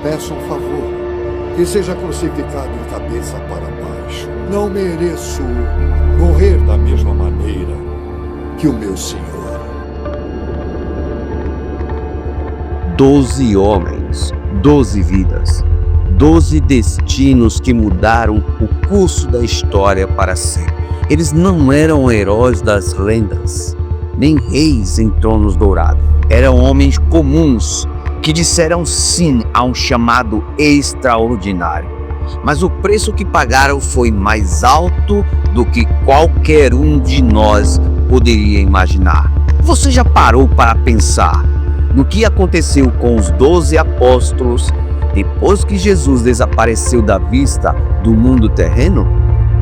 peço um favor, que seja crucificado de cabeça para baixo. Não mereço morrer da mesma maneira que o meu Senhor. 12 homens, 12 vidas, 12 destinos que mudaram o curso da história para sempre. Eles não eram heróis das lendas, nem reis em tronos dourados. Eram homens comuns que disseram sim a um chamado extraordinário. Mas o preço que pagaram foi mais alto do que qualquer um de nós poderia imaginar. Você já parou para pensar no que aconteceu com os 12 apóstolos depois que Jesus desapareceu da vista do mundo terreno?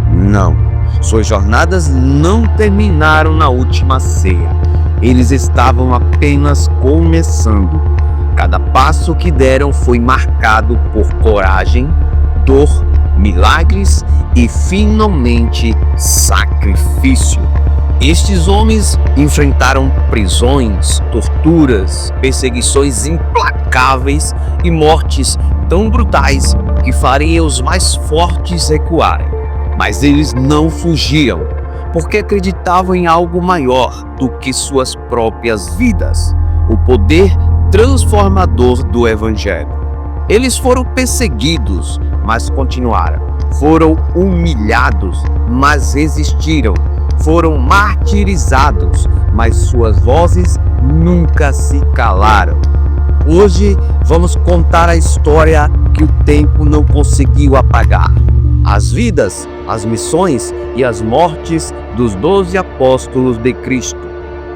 Não. Suas jornadas não terminaram na última ceia. Eles estavam apenas começando. Cada passo que deram foi marcado por coragem, dor, milagres e, finalmente, sacrifício. Estes homens enfrentaram prisões, torturas, perseguições implacáveis e mortes tão brutais que fariam os mais fortes recuarem. Mas eles não fugiam, porque acreditavam em algo maior do que suas próprias vidas: o poder transformador do Evangelho. Eles foram perseguidos, mas continuaram. Foram humilhados, mas resistiram. Foram martirizados, mas suas vozes nunca se calaram. Hoje vamos contar a história que o tempo não conseguiu apagar. As vidas, as missões e as mortes dos 12 apóstolos de Cristo.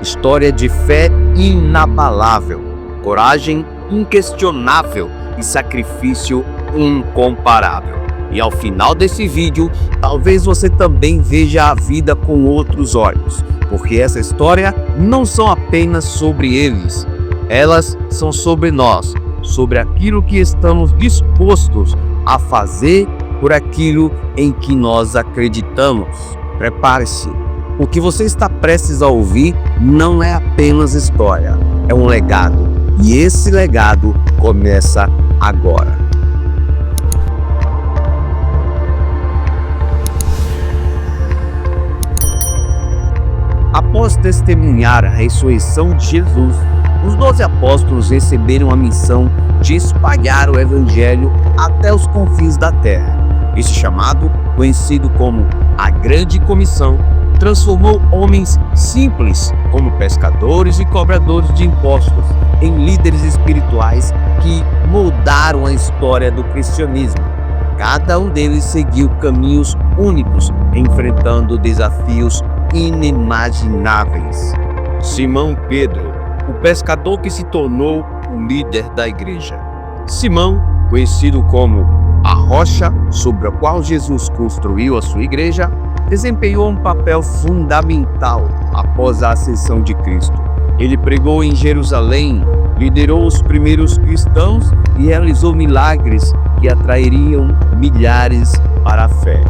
História de fé inabalável, coragem inquestionável e sacrifício incomparável. E ao final desse vídeo, talvez você também veja a vida com outros olhos, porque essa história não são apenas sobre eles, elas são sobre nós, sobre aquilo que estamos dispostos a fazer por aquilo em que nós acreditamos. Prepare-se, o que você está prestes a ouvir não é apenas história, é um legado, e esse legado começa agora. Após testemunhar a ressurreição de Jesus, os 12 apóstolos receberam a missão de espalhar o Evangelho até os confins da terra. Esse chamado, conhecido como a Grande Comissão, transformou homens simples, como pescadores e cobradores de impostos, em líderes espirituais que moldaram a história do cristianismo. Cada um deles seguiu caminhos únicos, enfrentando desafios inimagináveis. Simão Pedro, o pescador que se tornou o líder da igreja. Simão, conhecido como a rocha sobre a qual Jesus construiu a sua igreja, desempenhou um papel fundamental após a ascensão de Cristo. Ele pregou em Jerusalém, liderou os primeiros cristãos e realizou milagres que atrairiam milhares para a fé.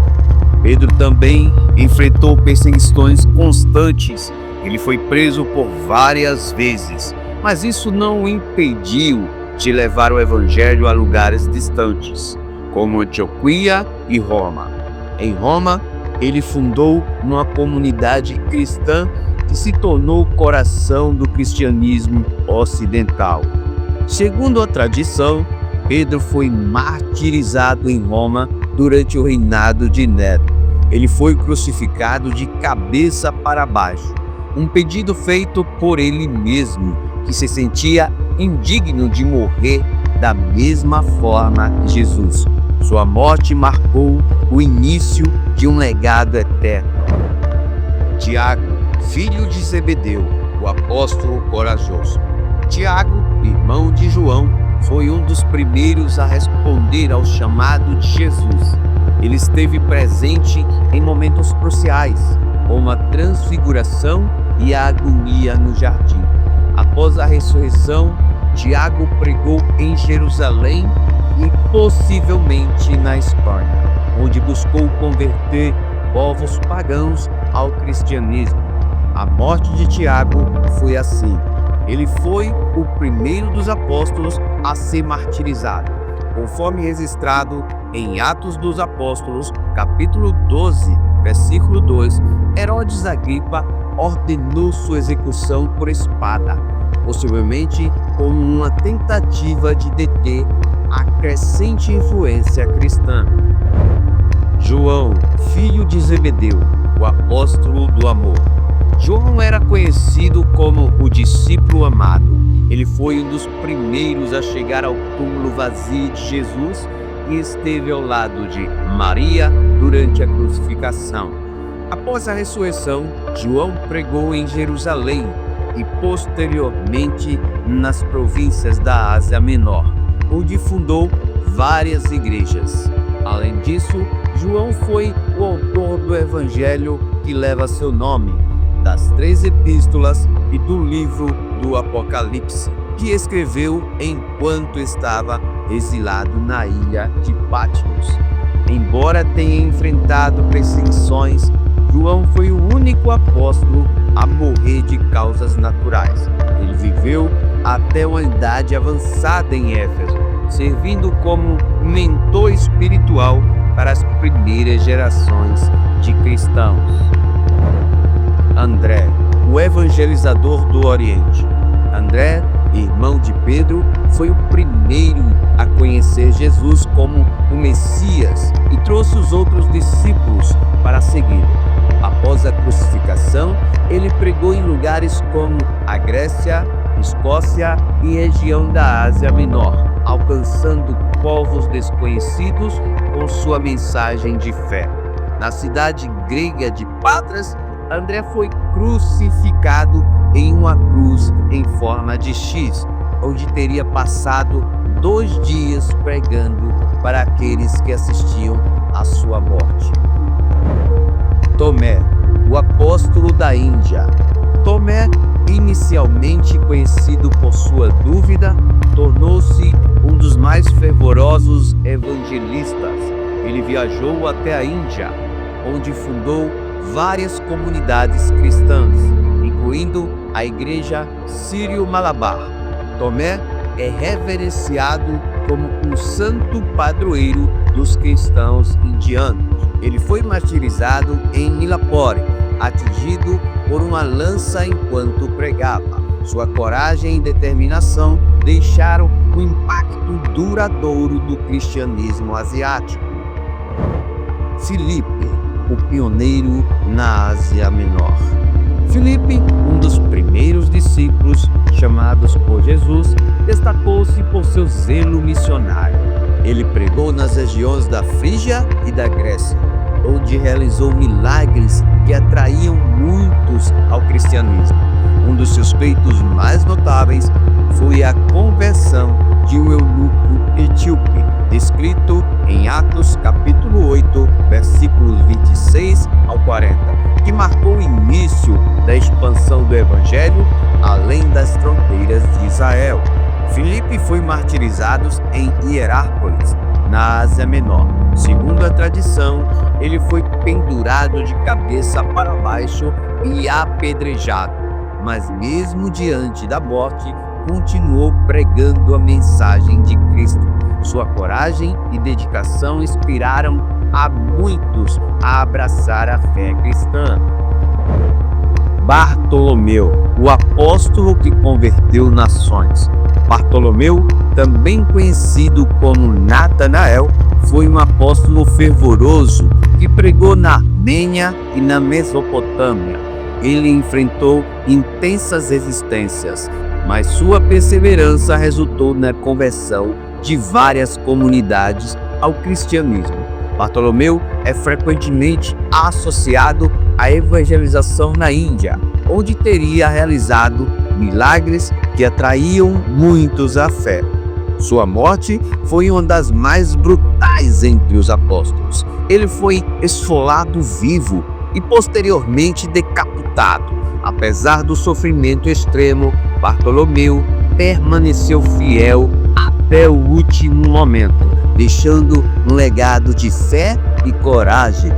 Pedro também enfrentou perseguições constantes. Ele foi preso por várias vezes, mas isso não o impediu de levar o Evangelho a lugares distantes, como Antioquia e Roma. Em Roma, ele fundou uma comunidade cristã que se tornou o coração do cristianismo ocidental. Segundo a tradição, Pedro foi martirizado em Roma durante o reinado de Nero. Ele foi crucificado de cabeça para baixo, um pedido feito por ele mesmo, que se sentia indigno de morrer da mesma forma que Jesus. Sua morte marcou o início de um legado eterno. Tiago, filho de Zebedeu, o apóstolo corajoso. Tiago, irmão de João, foi um dos primeiros a responder ao chamado de Jesus. Ele esteve presente em momentos cruciais, como a transfiguração e a agonia no jardim. Após a ressurreição, Tiago pregou em Jerusalém e possivelmente na Espanha, onde buscou converter povos pagãos ao cristianismo. A morte de Tiago foi assim. Ele foi o primeiro dos apóstolos a ser martirizado. conforme registrado em Atos dos Apóstolos, capítulo 12, versículo 2, Herodes Agripa ordenou sua execução por espada, possivelmente como uma tentativa de deter a crescente influência cristã. João, filho de Zebedeu, o apóstolo do amor. João era conhecido como o discípulo amado. Ele foi um dos primeiros a chegar ao túmulo vazio de Jesus e esteve ao lado de Maria durante a crucificação. Após a ressurreição, João pregou em Jerusalém e posteriormente nas províncias da Ásia Menor, onde fundou várias igrejas. Além disso, João foi o autor do evangelho que leva seu nome, das 3 epístolas e do livro do Apocalipse, que escreveu enquanto estava exilado na ilha de Patmos. Embora tenha enfrentado perseguições, João foi o único apóstolo a morrer de causas naturais. Ele viveu até uma idade avançada em Éfeso, servindo como mentor espiritual para as primeiras gerações de cristãos. André, o evangelizador do Oriente. André, irmão de Pedro, foi o primeiro a conhecer Jesus como o Messias e trouxe os outros discípulos para segui-lo. Após a crucificação, ele pregou em lugares como a Grécia, Escócia e região da Ásia Menor, alcançando povos desconhecidos com sua mensagem de fé. Na cidade grega de Patras, André foi crucificado em uma cruz em forma de X, onde teria passado 2 dias pregando para aqueles que assistiam à sua morte. Tomé, o apóstolo da Índia. Tomé, inicialmente conhecido por sua dúvida, tornou-se um dos mais fervorosos evangelistas. Ele viajou até a Índia, onde fundou várias comunidades cristãs, incluindo a igreja Sírio-Malabar. Tomé é reverenciado como um santo padroeiro dos cristãos indianos. Ele foi martirizado em Nilapore, atingido por uma lança enquanto pregava. Sua coragem e determinação deixaram um impacto duradouro do cristianismo asiático. Filipe, o pioneiro na Ásia Menor. Filipe, um dos primeiros discípulos chamados por Jesus, destacou-se por seu zelo missionário. Ele pregou nas regiões da Frígia e da Grécia, onde realizou milagres que atraíam muitos ao cristianismo. Um dos seus feitos mais notáveis foi a conversão de um eunuco etíope, descrito em Atos capítulo 8, versículos 26 ao 40, que marcou o início da expansão do evangelho além das fronteiras de Israel. Filipe foi martirizado em Hierápolis, na Ásia Menor. Segundo a tradição, ele foi pendurado de cabeça para baixo e apedrejado, mas mesmo diante da morte, continuou pregando a mensagem de Cristo. Sua coragem e dedicação inspiraram a muitos a abraçar a fé cristã. Bartolomeu, o apóstolo que converteu nações. Bartolomeu, também conhecido como Natanael, foi um apóstolo fervoroso que pregou na Armênia e na Mesopotâmia. Ele enfrentou intensas resistências, mas sua perseverança resultou na conversão de várias comunidades ao cristianismo. Bartolomeu é frequentemente associado à evangelização na Índia, onde teria realizado milagres que atraíam muitos à fé. Sua morte foi uma das mais brutais entre os apóstolos. Ele foi esfolado vivo e posteriormente decapitado. Apesar do sofrimento extremo, Bartolomeu permaneceu fiel até o último momento, deixando um legado de fé e coragem.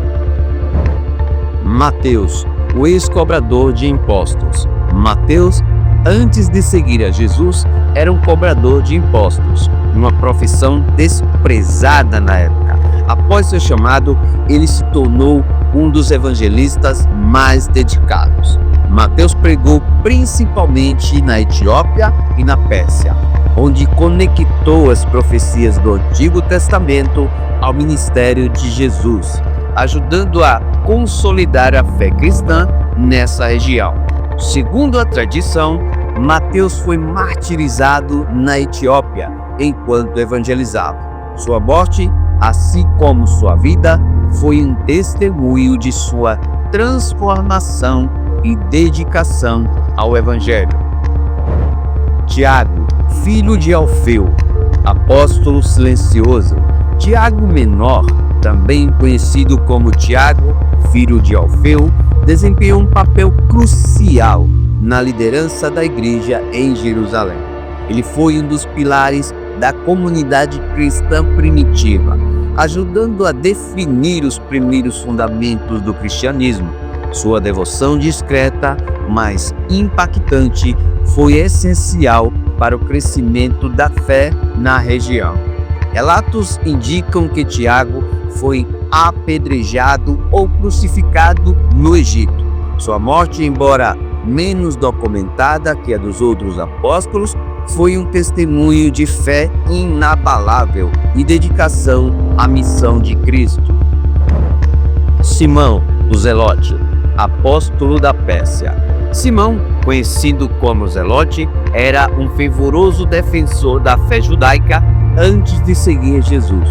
Mateus, o ex-cobrador de impostos. Mateus, antes de seguir a Jesus, era um cobrador de impostos. uma profissão desprezada na época. Após seu chamado, ele se tornou um dos evangelistas mais dedicados. Mateus pregou principalmente na Etiópia e na Pérsia, onde conectou as profecias do Antigo Testamento ao ministério de Jesus, ajudando a consolidar a fé cristã nessa região. Segundo a tradição, Mateus foi martirizado na Etiópia enquanto evangelizava. Sua morte, assim como sua vida, foi um testemunho de sua transformação e dedicação ao Evangelho. Tiago, filho de Alfeu, apóstolo silencioso. Tiago Menor, também conhecido como Tiago, filho de Alfeu, desempenhou um papel crucial na liderança da igreja em Jerusalém. Ele foi um dos pilares da comunidade cristã primitiva, ajudando a definir os primeiros fundamentos do cristianismo. Sua devoção discreta, mas impactante, foi essencial para o crescimento da fé na região. Relatos indicam que Tiago foi apedrejado ou crucificado no Egito. Sua morte, embora menos documentada que a dos outros apóstolos, foi um testemunho de fé inabalável e dedicação à missão de Cristo. Simão, o Zelote, apóstolo da Pérsia. Simão, conhecido como Zelote, era um fervoroso defensor da fé judaica antes de seguir Jesus.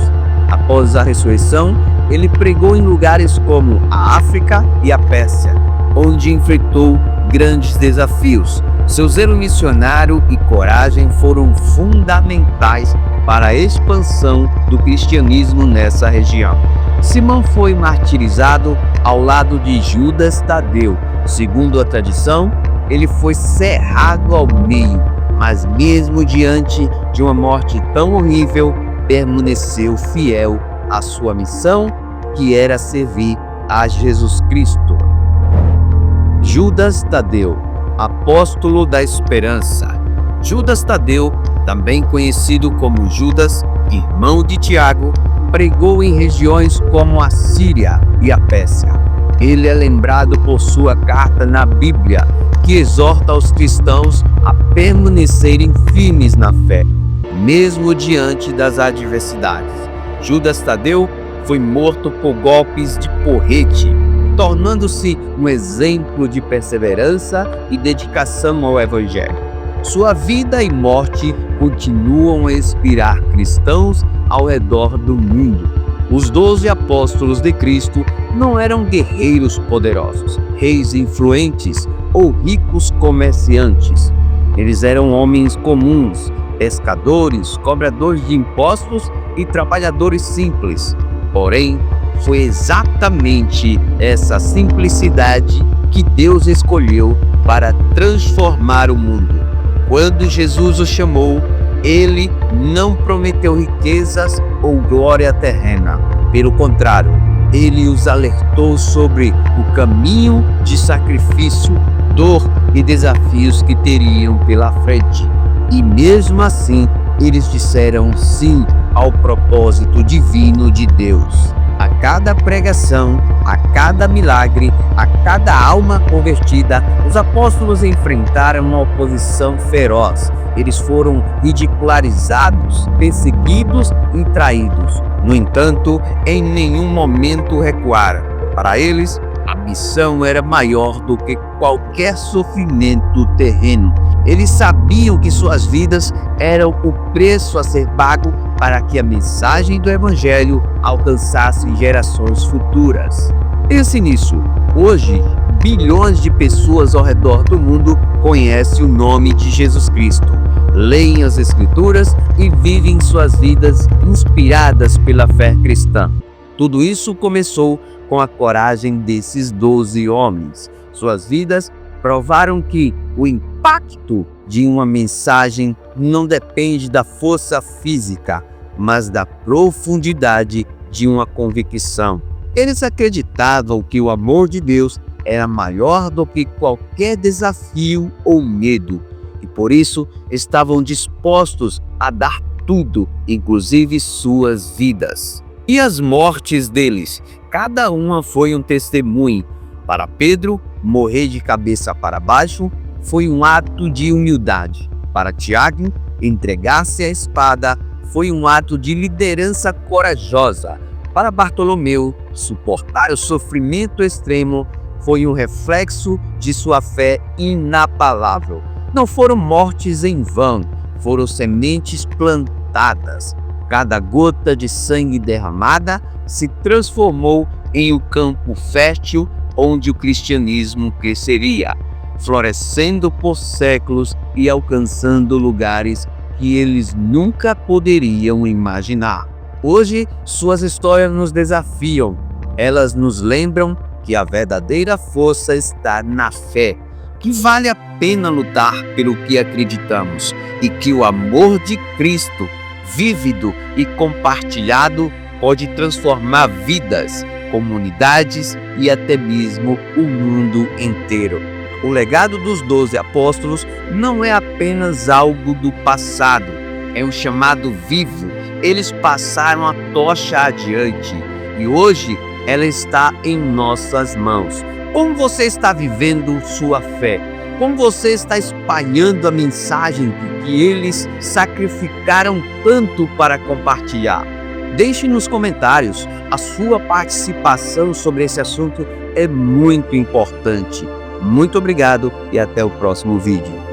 Após a ressurreição, ele pregou em lugares como a África e a Pérsia, onde enfrentou grandes desafios. Seu zelo missionário e coragem foram fundamentais para a expansão do cristianismo nessa região. Simão foi martirizado ao lado de Judas Tadeu. Segundo a tradição, ele foi cerrado ao meio, mas mesmo diante de uma morte tão horrível, permaneceu fiel à sua missão, que era servir a Jesus Cristo. Judas Tadeu, apóstolo da esperança. Judas Tadeu, também conhecido como Judas, irmão de Tiago, pregou em regiões como a Síria e a Pérsia. Ele é lembrado por sua carta na Bíblia, que exorta os cristãos a permanecerem firmes na fé, mesmo diante das adversidades. Judas Tadeu foi morto por golpes de porrete, tornando-se um exemplo de perseverança e dedicação ao Evangelho. Sua vida e morte continuam a inspirar cristãos ao redor do mundo. Os 12 apóstolos de Cristo não eram guerreiros poderosos, reis influentes ou ricos comerciantes. Eles eram homens comuns, pescadores, cobradores de impostos e trabalhadores simples. Porém, foi exatamente essa simplicidade que Deus escolheu para transformar o mundo. Quando Jesus os chamou, ele não prometeu riquezas ou glória terrena. Pelo contrário, ele os alertou sobre o caminho de sacrifício, dor e desafios que teriam pela frente. E mesmo assim, eles disseram sim ao propósito divino de Deus. A cada pregação, a cada milagre, a cada alma convertida, os apóstolos enfrentaram uma oposição feroz. Eles foram ridicularizados, perseguidos e traídos. No entanto, em nenhum momento recuaram. Para eles, a missão era maior do que qualquer sofrimento terreno. Eles sabiam que suas vidas eram o preço a ser pago para que a mensagem do Evangelho alcançasse gerações futuras. Pense nisso. Hoje, bilhões de pessoas ao redor do mundo conhecem o nome de Jesus Cristo, leem as Escrituras e vivem suas vidas inspiradas pela fé cristã. Tudo isso começou com a coragem desses 12 homens. Suas vidas provaram que o impacto de uma mensagem não depende da força física, mas da profundidade de uma convicção. Eles acreditavam que o amor de Deus era maior do que qualquer desafio ou medo, e por isso estavam dispostos a dar tudo, inclusive suas vidas. E as mortes deles, cada uma foi um testemunho. Para Pedro, morrer de cabeça para baixo foi um ato de humildade. Para Tiago, entregar-se à espada foi um ato de liderança corajosa. Para Bartolomeu, suportar o sofrimento extremo foi um reflexo de sua fé inabalável. Não foram mortes em vão, foram sementes plantadas. Cada gota de sangue derramada se transformou em um campo fértil onde o cristianismo cresceria, florescendo por séculos e alcançando lugares que eles nunca poderiam imaginar. Hoje, suas histórias nos desafiam. Elas nos lembram que a verdadeira força está na fé, que vale a pena lutar pelo que acreditamos e que o amor de Cristo, vívido e compartilhado, pode transformar vidas, comunidades e até mesmo o mundo inteiro. O legado dos 12 apóstolos não é apenas algo do passado, é um chamado vivo. Eles passaram a tocha adiante e hoje ela está em nossas mãos. Como você está vivendo sua fé? Como você está espalhando a mensagem que eles sacrificaram tanto para compartilhar? Deixe nos comentários. A sua participação sobre esse assunto é muito importante. Muito obrigado e até o próximo vídeo.